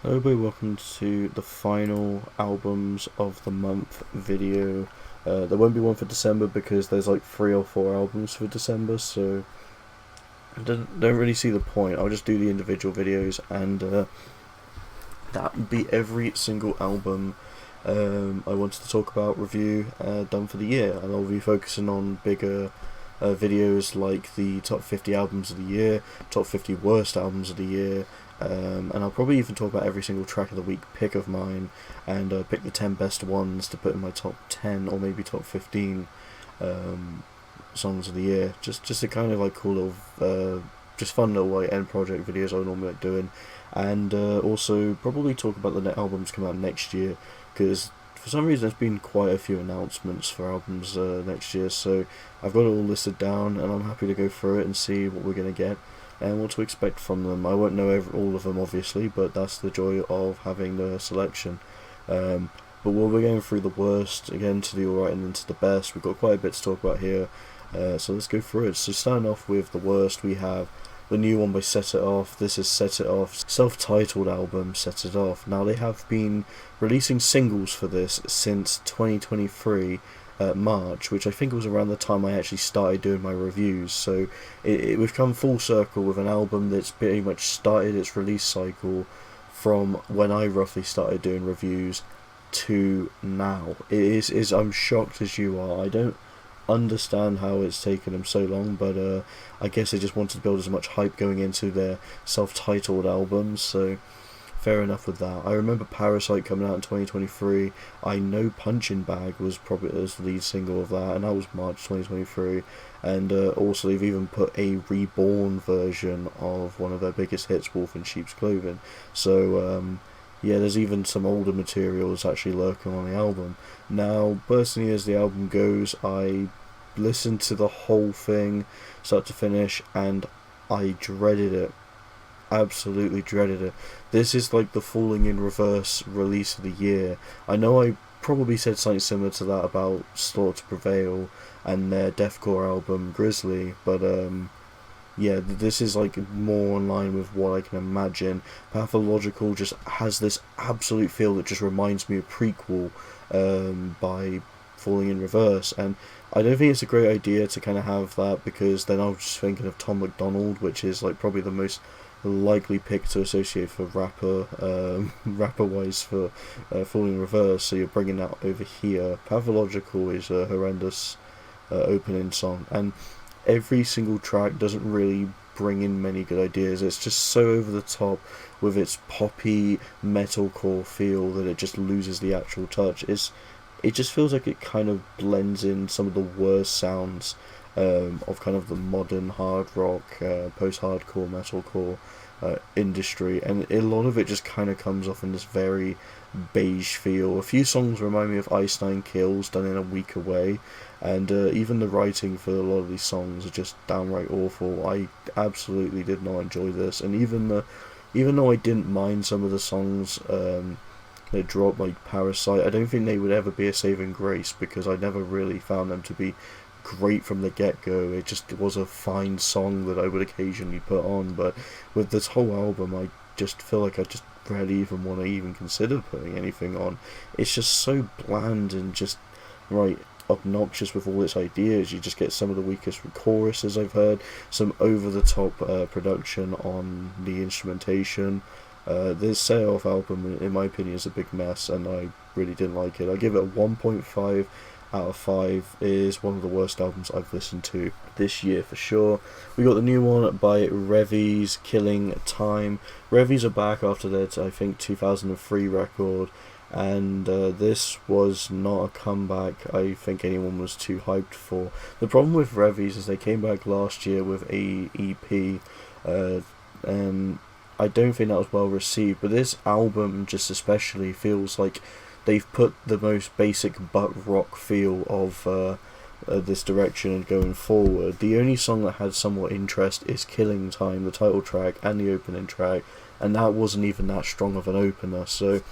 Hello everybody, welcome to the final albums of the month video. There won't be one for December because there's like 3 or 4 albums for December, so I don't really see the point. I'll just do the individual videos, and that would be every single album I wanted to talk about, review, done for the year. And I'll be focusing on bigger videos like the top 50 albums of the year, top 50 worst albums of the year, and I'll probably even talk about every single track of the week pick of mine, and pick the 10 best ones to put in my top 10 or maybe top 15 songs of the year. Just a kind of like cool little, just fun little like end project videos I normally like doing, and also probably talk about the albums come out next year, because for some reason there's been quite a few announcements for albums next year, so I've got it all listed down and I'm happy to go through it and see what we're going to get and what to expect from them. I won't know all of them obviously, but that's the joy of having the selection. But we're going through the worst again to the alright and then to the best. We've got quite a bit to talk about here, so let's go through it. So starting off with the worst, we have the new one by Set It Off. This is Set It Off, self-titled album, Set It Off. Now they have been releasing singles for this since 2023 March, which I think was around the time I actually started doing my reviews, so we've come full circle with an album that's pretty much started its release cycle from when I roughly started doing reviews to now. It is I'm shocked as you are. I don't understand how it's taken them so long, but I guess they just wanted to build as much hype going into their self-titled albums, so fair enough with that. I remember Parasite coming out in 2023. I know Punching Bag was probably the lead single of that, and that was March 2023. And also they've even put a reborn version of one of their biggest hits, Wolf in Sheep's Clothing. So yeah, there's even some older materials actually lurking on the album. Now, personally, as the album goes, I listened to the whole thing, start to finish, and I dreaded it. Absolutely dreaded it. This is like the Falling in Reverse release of the year. I know I probably said something similar to that about Slaughter to Prevail and their deathcore album Grizzly, but yeah, this is like more in line with what I can imagine. Pathological just has this absolute feel that just reminds me of Prequel by Falling in Reverse, and I don't think it's a great idea to kind of have that, because then I was just thinking of Tom McDonald, which is like probably the most likely pick to associate for rapper wise for Falling in Reverse, so you're bringing that over here. Pathological is a horrendous opening song, and every single track doesn't really bring in many good ideas. It's just so over the top with its poppy metalcore feel that it just loses the actual touch. It just feels like it kind of blends in some of the worst sounds of kind of the modern hard rock, post-hardcore, metalcore industry, and a lot of it just kind of comes off in this very beige feel. A few songs remind me of Ice Nine Kills done in a weaker way, and even the writing for a lot of these songs are just downright awful. I absolutely did not enjoy this, and even though I didn't mind some of the songs that dropped, like Parasite, I don't think they would ever be a saving grace, because I never really found them to be great from the get-go. It was a fine song that I would occasionally put on, but with this whole album I just feel like I just barely even want to even consider putting anything on. It's just so bland and just right obnoxious with all its ideas. You just get some of the weakest choruses I've heard, some over-the-top production on the instrumentation. This Set Off album, in my opinion, is a big mess, and I really didn't like it. I give it a 1.5 out of 5. It is one of the worst albums I've listened to this year for sure. We got the new one by Revis, Killing Time. Revis are back after their, I think, 2003 record, and this was not a comeback I think anyone was too hyped for. The problem with Revis is they came back last year with a EP, and I don't think that was well received, but this album just especially feels like they've put the most basic butt rock feel of this direction and going forward. The only song that had somewhat interest is Killing Time, the title track and the opening track, and that wasn't even that strong of an opener, so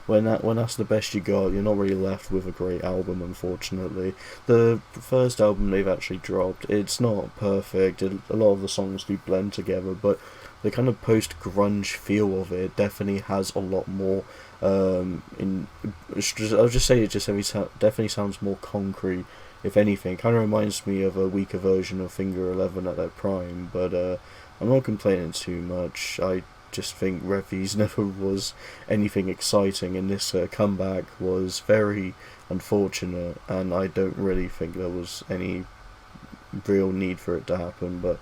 when that's the best you got, you're not really left with a great album, unfortunately. The first album they've actually dropped, it's not perfect. A lot of the songs do blend together, but the kind of post-grunge feel of it definitely has a lot more. I'll just say it just definitely sounds more concrete. If anything, it kind of reminds me of a weaker version of Finger 11 at their prime, but I'm not complaining too much. I just think Revis never was anything exciting, and this comeback was very unfortunate, and I don't really think there was any real need for it to happen, but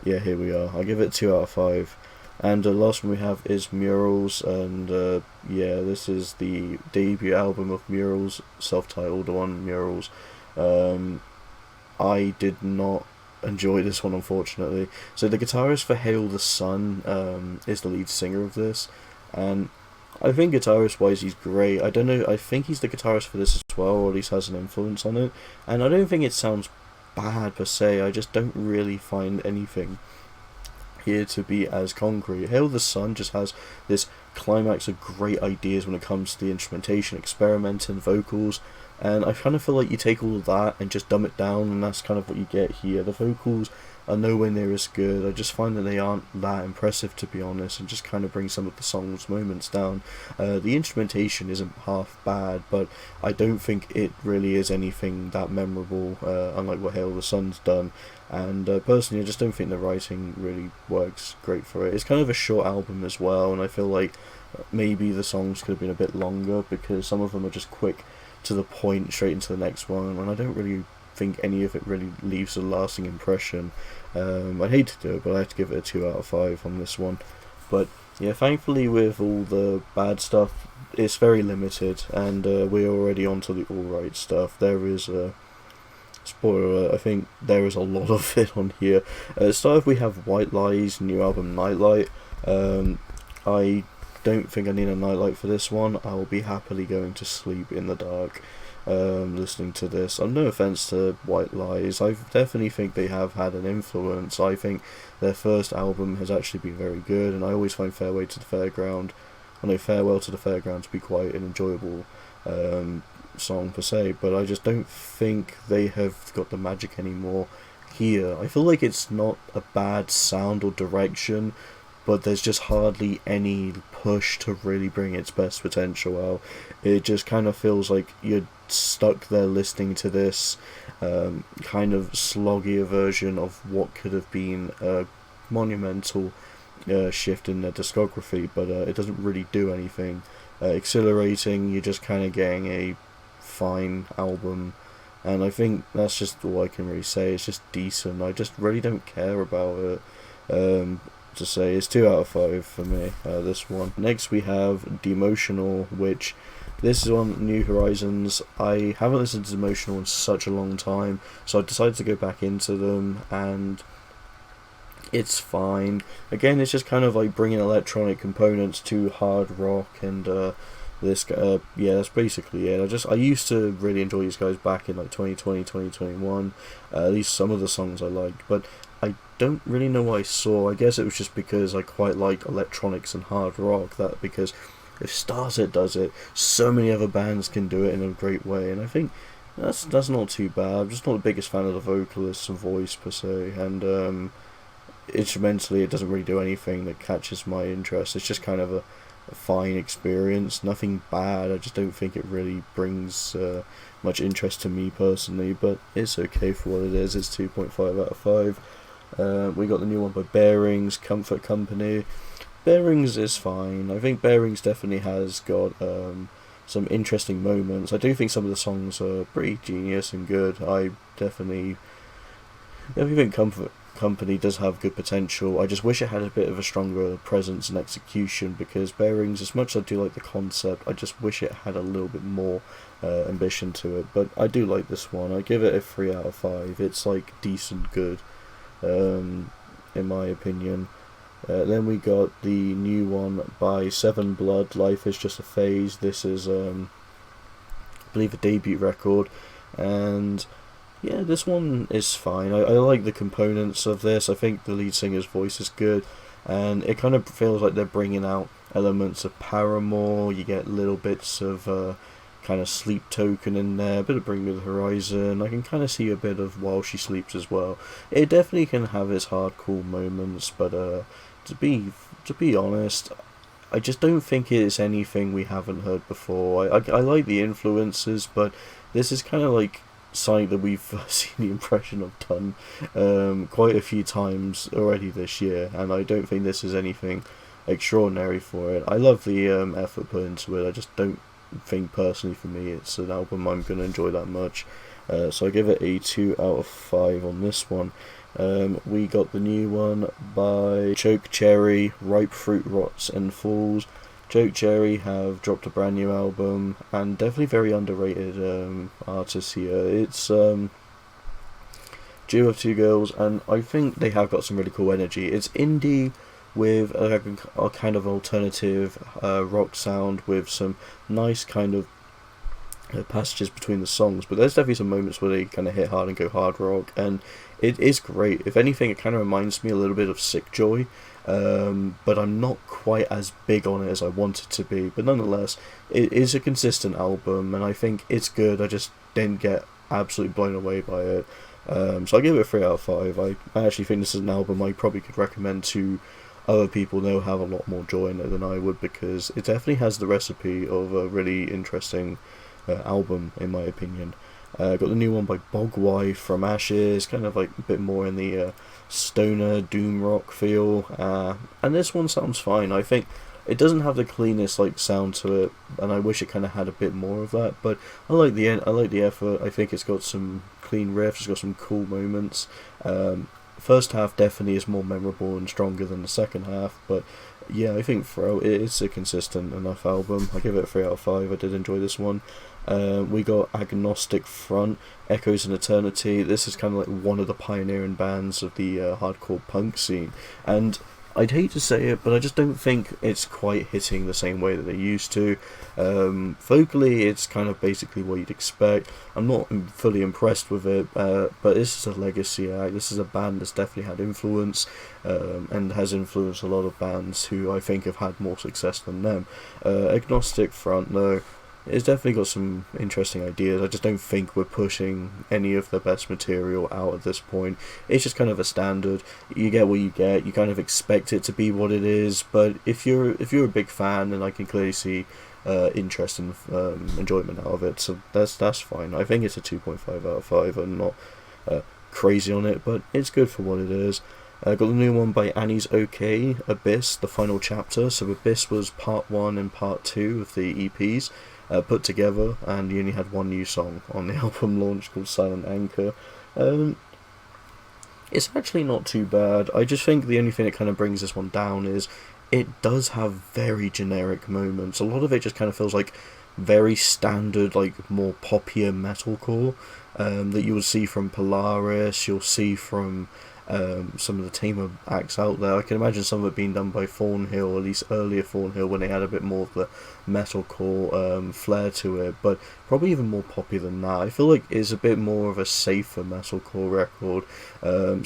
yeah, here we are. I give it 2 out of 5. And the last one we have is Murals, and yeah, this is the debut album of Murals, self-titled one, Murals. I did not enjoy this one, unfortunately. So the guitarist for Hail the Sun is the lead singer of this, and I think guitarist-wise he's great. I don't know, I think he's the guitarist for this as well, or at least has an influence on it, and I don't think it sounds bad per se. I just don't really find anything here to be as concrete. Hail the Sun just has this climax of great ideas when it comes to the instrumentation, experimenting, vocals, and I kind of feel like you take all of that and just dumb it down, and that's kind of what you get here. The vocals are nowhere near as good. I just find that they aren't that impressive, to be honest, and just kind of bring some of the song's moments down. The instrumentation isn't half bad, but I don't think it really is anything that memorable, unlike what Hail the Sun's done. And personally, I just don't think the writing really works great for it. It's kind of a short album as well, and I feel like maybe the songs could have been a bit longer, because some of them are just quick to the point, straight into the next one, and I don't really think any of it really leaves a lasting impression. I'd hate to do it, but I have to give it a 2 out of 5 on this one. But yeah, thankfully with all the bad stuff, it's very limited, and we're already on to the alright stuff. There is a spoiler alert, I think there is a lot of it on here. Start off, we have White Lies, new album Nightlight. I don't think I need a nightlight for this one. I will be happily going to sleep in the dark listening to this. No offense to White Lies, I definitely think they have had an influence. I think their first album has actually been very good, and I always find Farewell to the Fairground to be quite an enjoyable song per se, but I just don't think they have got the magic anymore here. I feel like it's not a bad sound or direction, but there's just hardly any push to really bring its best potential out. It just kind of feels like you're stuck there listening to this kind of sloggier version of what could have been a monumental shift in their discography, but it doesn't really do anything exhilarating. You're just kind of getting a fine album, and I think that's just all I can really say. It's just decent. I just really don't care about it. To say it's 2 out of 5 for me, this one. Next we have Demotional, which this is on New Horizons. I haven't listened to Demotional in such a long time, so I decided to go back into them, and it's fine. Again, it's just kind of like bringing electronic components to hard rock, and this yeah, that's basically it. I used to really enjoy these guys back in like 2020, 2021. At least some of the songs I liked, but I don't really know what I saw. I guess it was just because I quite like electronics and hard rock, that because if Stargod does it, so many other bands can do it in a great way, and I think that's not too bad. I'm just not the biggest fan of the vocalists and voice per se, and instrumentally it doesn't really do anything that catches my interest. It's just kind of a fine experience, nothing bad. I just don't think it really brings much interest to me personally, but it's okay for what it is. It's 2.5 out of 5. We got the new one by Bearings, Comfort Company. Bearings is fine. I think Bearings definitely has got some interesting moments. I do think some of the songs are pretty genius and good. I definitely think Comfort Company does have good potential. I just wish it had a bit of a stronger presence and execution, because Bearings, as much as I do like the concept, I just wish it had a little bit more ambition to it. But I do like this one. I give it a 3 out of 5. It's like decent good, in my opinion. Then we got the new one by Seven Blood, Life is Just a Phase. This is I believe a debut record, and yeah, this one is fine. I like the components of this. I think the lead singer's voice is good, and it kind of feels like they're bringing out elements of Paramore. You get little bits of kind of Sleep Token in there, a bit of Bring Me the Horizon. I can kind of see a bit of While She Sleeps as well. It definitely can have its hardcore moments, but to be honest, I just don't think it's anything we haven't heard before. I like the influences, but this is kind of like something that we've seen the impression of done quite a few times already this year, and I don't think this is anything extraordinary for it. I love the effort put into it. I just don't think personally for me it's an album I'm going to enjoy that much. So I give it a 2 out of 5 on this one. We got the new one by Chokecherry, Ripe Fruit Rots and Falls. Chokecherry have dropped a brand new album, and definitely very underrated artists here. It's duo of two girls, and I think they have got some really cool energy. It's indie with a kind of alternative rock sound with some nice kind of passages between the songs, but there's definitely some moments where they kind of hit hard and go hard rock, and it is great. If anything, it kind of reminds me a little bit of Sick Joy, but I'm not quite as big on it as I want it to be. But nonetheless, it is a consistent album, and I think it's good. I just didn't get absolutely blown away by it. So I give it a 3 out of 5. I actually think this is an album I probably could recommend to other people they'll have a lot more joy in it than I would, because it definitely has the recipe of a really interesting album, in my opinion. Got the new one by Bogwife from Ashes, kind of like a bit more in the stoner doom rock feel, and this one sounds fine. I think it doesn't have the cleanest like sound to it, and I wish it kind of had a bit more of that. But I like the effort. I think it's got some clean riffs. It's got some cool moments. First half definitely is more memorable and stronger than the second half, but yeah, I think it's a consistent enough album. I give it a 3 out of 5. I did enjoy this one. We got Agnostic Front, Echoes in Eternity. This is kind of like one of the pioneering bands of the hardcore punk scene, and I'd hate to say it, but I just don't think it's quite hitting the same way that they used to. Vocally, it's kind of basically what you'd expect. I'm not fully impressed with it, but this is a legacy act. This is a band that's definitely had influence, and has influenced a lot of bands who I think have had more success than them. Agnostic Front, though, it's definitely got some interesting ideas. I just don't think we're pushing any of the best material out at this point. It's just kind of a standard. You get what you get. You kind of expect it to be what it is. But if you're a big fan, then I can clearly see interest and enjoyment out of it. So that's fine. I think it's a 2.5 out of 5. I'm not crazy on it, but it's good for what it is. Got the new one by Annisokay, Abyss, the final chapter. So Abyss was part 1 and part 2 of the EPs. Put together, and he only had one new song on the album launch called Silent Anchor. It's actually not too bad. I just think the only thing that kind of brings this one down is it does have very generic moments. A lot of it just kind of feels like very standard, like more poppier metalcore that you would see from Polaris, you'll see from some of the tamer acts out there. I can imagine some of it being done by Thornhill, at least earlier Thornhill, when they had a bit more of the metalcore flair to it, but probably even more poppy than that. I feel like it's a bit more of a safer metalcore record.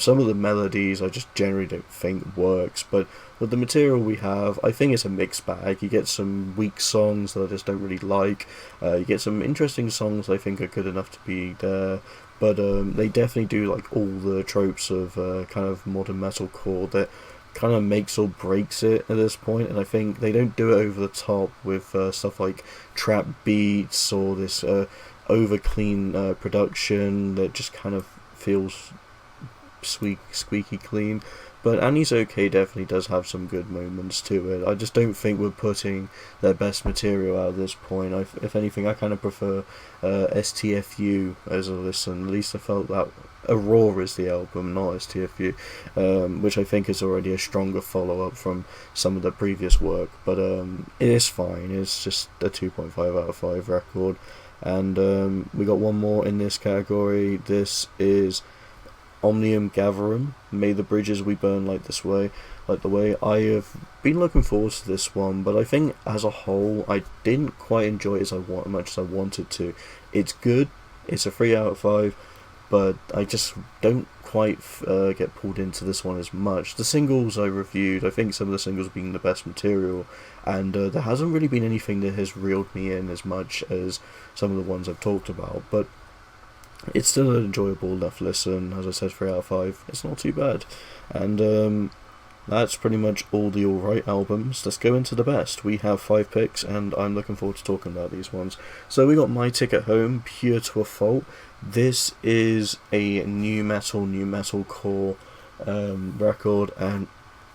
Some of the melodies I just generally don't think works, but with the material we have, I think it's a mixed bag. You get some weak songs that I just don't really like. You get some interesting songs I think are good enough to be there. But they definitely do like all the tropes of kind of modern metalcore that kind of makes or breaks it at this point, and I think they don't do it over the top with stuff like trap beats or this over clean production that just kind of feels squeaky clean. But Annisokay definitely does have some good moments to it. I just don't think we're putting their best material out at this point. If anything, I kind of prefer STFU as a listen. At least I felt that Aurora is the album, not STFU, which I think is already a stronger follow-up from some of the previous work. But it is fine. It's just a 2.5 out of 5 record. And we got one more in this category. This is Omnium Gatherum, May the Bridges We Burn Like the Way. I have been looking forward to this one, but I think as a whole I didn't quite enjoy it as much as I wanted to. It's good, it's a 3 out of 5, but I just don't quite get pulled into this one as much. The singles I reviewed, I think some of the singles being the best material, and there hasn't really been anything that has reeled me in as much as some of the ones I've talked about, but it's still an enjoyable enough listen. As I said, 3 out of 5. It's not too bad. And that's pretty much all the alright albums. Let's go into the best. We have 5 picks, and I'm looking forward to talking about these ones. So we got My Ticket Home, Pure to a Fault. This is a new metal core record, and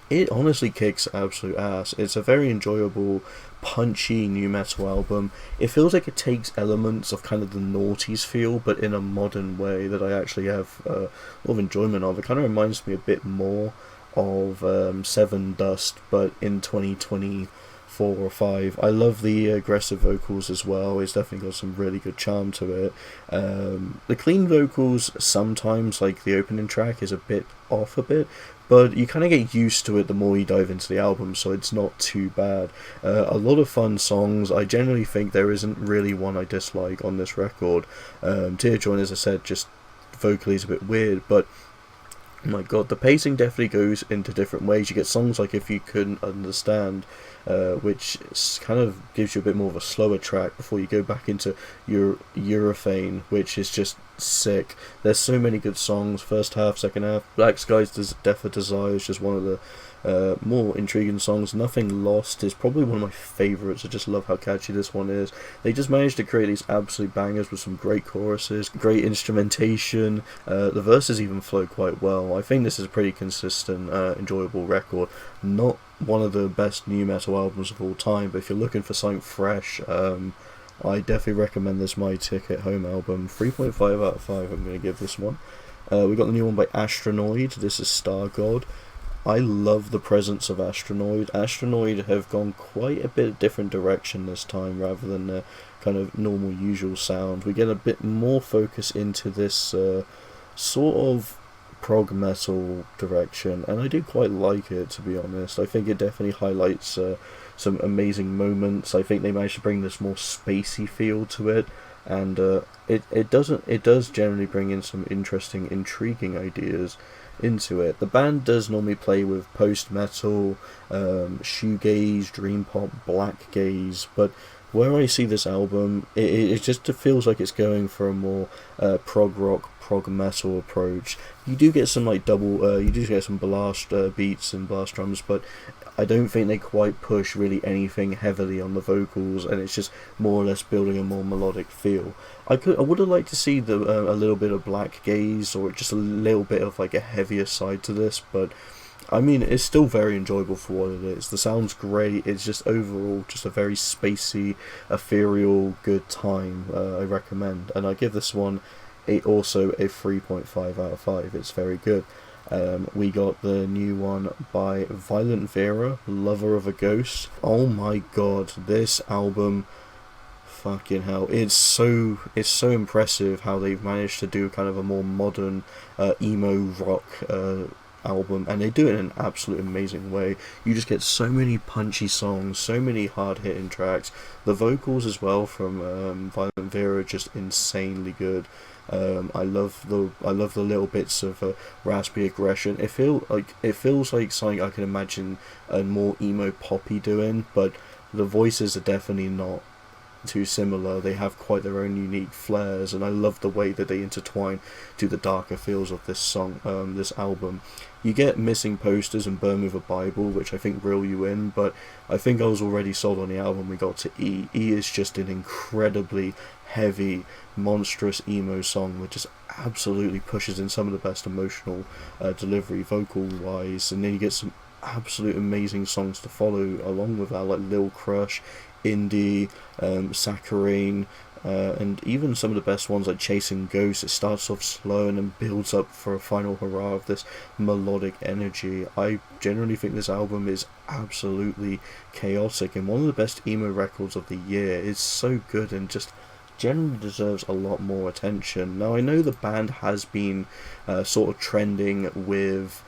it honestly kicks absolute ass. It's a very enjoyable, punchy new metal album. It feels like it takes elements of kind of the noughties feel, but in a modern way that I actually have a lot of enjoyment of. It kind of reminds me a bit more of Seven Dust, but in 2024 or 5. I love the aggressive vocals as well. It's definitely got some really good charm to it. The clean vocals sometimes, like the opening track, is a bit off a bit, but you kind of get used to it the more you dive into the album, so it's not too bad. A lot of fun songs. I generally think there isn't really one I dislike on this record. Tearjoin, as I said, just vocally is a bit weird, but oh my god, the pacing definitely goes into different ways. You get songs like If You Couldn't Understand, which kind of gives you a bit more of a slower track before you go back into your Urethane, which is just sick. There's so many good songs, first half, second half. Black Skies Death of Desire is just one of the more intriguing songs. Nothing Lost is probably one of my favourites. I just love how catchy this one is. They just managed to create these absolute bangers with some great choruses, great instrumentation. The verses even flow quite well. I think this is a pretty consistent, enjoyable record. Not one of the best new metal albums of all time, but if you're looking for something fresh, I definitely recommend this My Ticket Home album. 3.5 out of 5 I'm going to give this one. We got the new one by Astronoid. This is Stargod. I love the presence of Astronoid. Astronoid have gone quite a bit different direction this time rather than the kind of normal usual sound. We get a bit more focus into this sort of prog metal direction, and I do quite like it, to be honest. I think it definitely highlights some amazing moments. I think they managed to bring this more spacey feel to it, and it does generally bring in some interesting, intriguing ideas into it. The band does normally play with post-metal, shoegaze, dream pop, black gaze, but where I see this album, it just feels like it's going for a more prog rock, prog metal approach. You do get some like you do get some blast beats and blast drums, but I don't think they quite push really anything heavily on the vocals, and it's just more or less building a more melodic feel. I would have liked to see a little bit of black gaze, or just a little bit of like a heavier side to this, but I mean, it's still very enjoyable for what it is. The sound's great. It's just overall just a very spacey, ethereal, good time. I recommend, and I give this one also a 3.5 out of 5. It's very good. We got the new one by Violent Vera, Lover of a Ghost. Oh my god, this album, fucking hell, it's so impressive how they've managed to do kind of a more modern emo rock album, and they do it in an absolute amazing way. You just get so many punchy songs, so many hard hitting tracks. The vocals as well from Violent Vera are just insanely good. I love the little bits of raspy aggression. It feels like something I can imagine a more emo poppy doing, but the voices are definitely not too similar. They have quite their own unique flares, and I love the way that they intertwine to the darker feels of this album. You get Missing Posters and Burn with a Bible, which I think reel you in, but I think I was already sold on the album we got to E. E is just an incredibly heavy, monstrous emo song that just absolutely pushes in some of the best emotional delivery vocal-wise, and then you get some absolute amazing songs to follow along with that, like Lil Crush, Indie, Saccharine, and even some of the best ones like Chasing Ghosts. It starts off slow and then builds up for a final hurrah of this melodic energy. I generally think this album is absolutely chaotic and one of the best emo records of the year. It's so good and just generally deserves a lot more attention. Now I know the band has been sort of trending with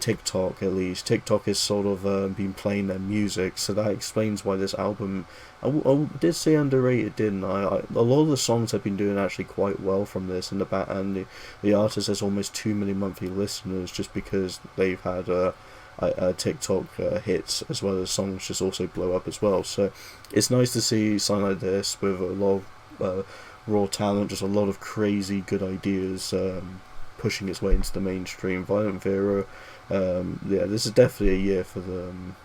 TikTok. At least TikTok has sort of been playing their music, so that explains why this album, I did say underrated, didn't I? A lot of the songs have been doing actually quite well from this, and the artist has almost 2 million monthly listeners just because they've had TikTok hits, as well as songs just also blow up as well. So it's nice to see something like this with a lot of raw talent, just a lot of crazy good ideas pushing its way into the mainstream. Violent Vera Yeah, this is definitely a year for them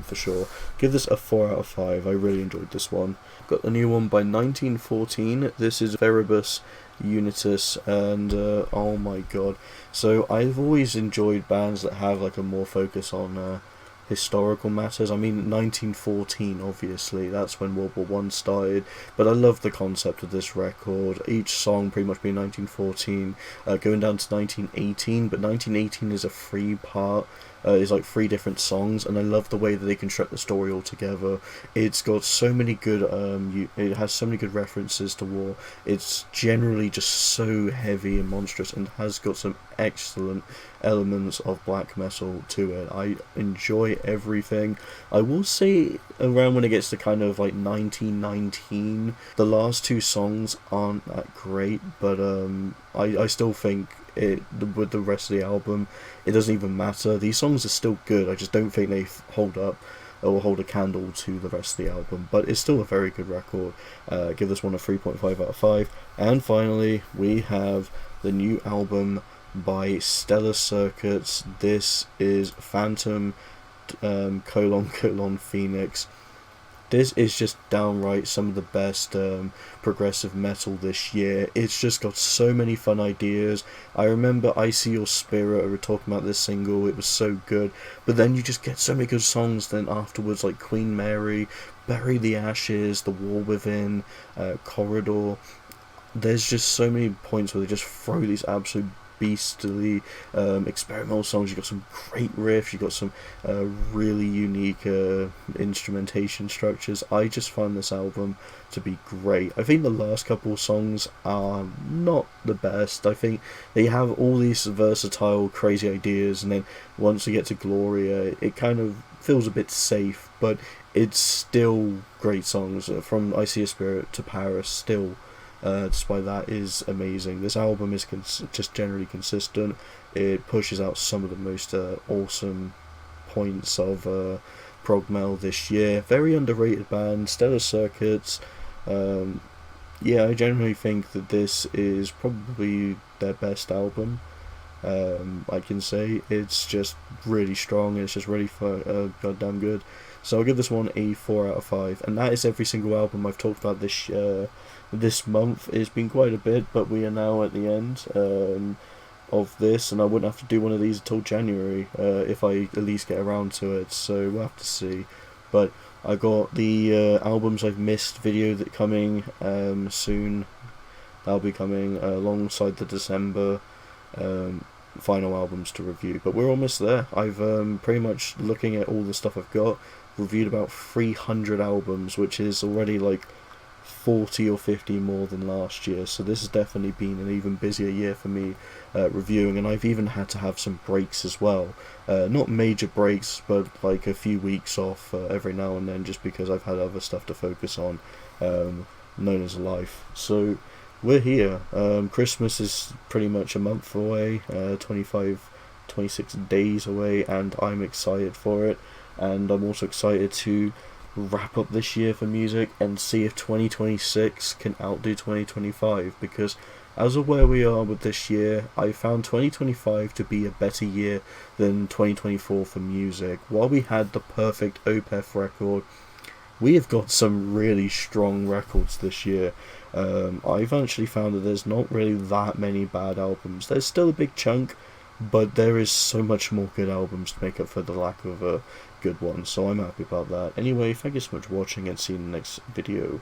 for sure. Give this a 4 out of 5. I really enjoyed this one. Got the new one by 1914. This is Viribus Unitis, and oh my god. So I've always enjoyed bands that have like a more focus on historical matters. I mean, 1914, obviously, that's when World War One started, but I love the concept of this record. Each song pretty much being 1914, going down to 1918, but 1918 is a free part. It's like 3 different songs, and I love the way that they construct the story all together. It's got so many good, it has so many good references to war. It's generally just so heavy and monstrous, and has got some excellent elements of black metal to it. I enjoy everything. I will say around when it gets to kind of like 1919, the last 2 songs aren't that great, but I still think with the rest of the album, it doesn't even matter. These songs are still good, I just don't think they hold up or hold a candle to the rest of the album, but it's still a very good record. Give this one a 3.5 out of 5. And finally, we have the new album by Stellar Circuits. This is Phantom Phoenix. This is just downright some of the best progressive metal this year. It's just got so many fun ideas. I remember I See Your Spirit, we were talking about this single, it was so good. But then you just get so many good songs then afterwards, like Queen Mary, Bury the Ashes, The War Within, Corridor. There's just so many points where they just throw these absolute beastly experimental songs. You got some great riffs, you got some really unique instrumentation structures. I just find this album to be great. I think the last couple of songs are not the best. I think they have all these versatile crazy ideas, and then once we get to Gloria, it kind of feels a bit safe, but it's still great songs. From I See a Spirit to Paris, still despite that, is amazing. This album is just generally consistent. It pushes out some of the most awesome points of prog metal this year. Very underrated band, Stellar Circuits. Yeah, I generally think that this is probably their best album. I can say it's just really strong. It's just really goddamn good. So I'll give this one a 4 out of 5. And that is every single album I've talked about this month. It's been quite a bit, but we are now at the end of this, and I wouldn't have to do one of these until January if I at least get around to it, so we'll have to see. But I got the albums I've missed video that coming soon. That'll be coming alongside the December final albums to review, but we're almost there. I've pretty much, looking at all the stuff I've got, reviewed about 300 albums, which is already like 40 or 50 more than last year, so this has definitely been an even busier year for me reviewing, and I've even had to have some breaks as well. Not major breaks, but like a few weeks off every now and then, just because I've had other stuff to focus on, known as life. So we're here. Christmas is pretty much a month away, 26 days away, and I'm excited for it, and I'm also excited to wrap up this year for music and see if 2026 can outdo 2025, because as of where we are with this year, I found 2025 to be a better year than 2024 for music. While we had the perfect Opeth record, we have got some really strong records this year. I've actually found that there's not really that many bad albums. There's still a big chunk, but there is so much more good albums to make up for the lack of good ones, so I'm happy about that. Anyway, thank you so much for watching, and see you in the next video.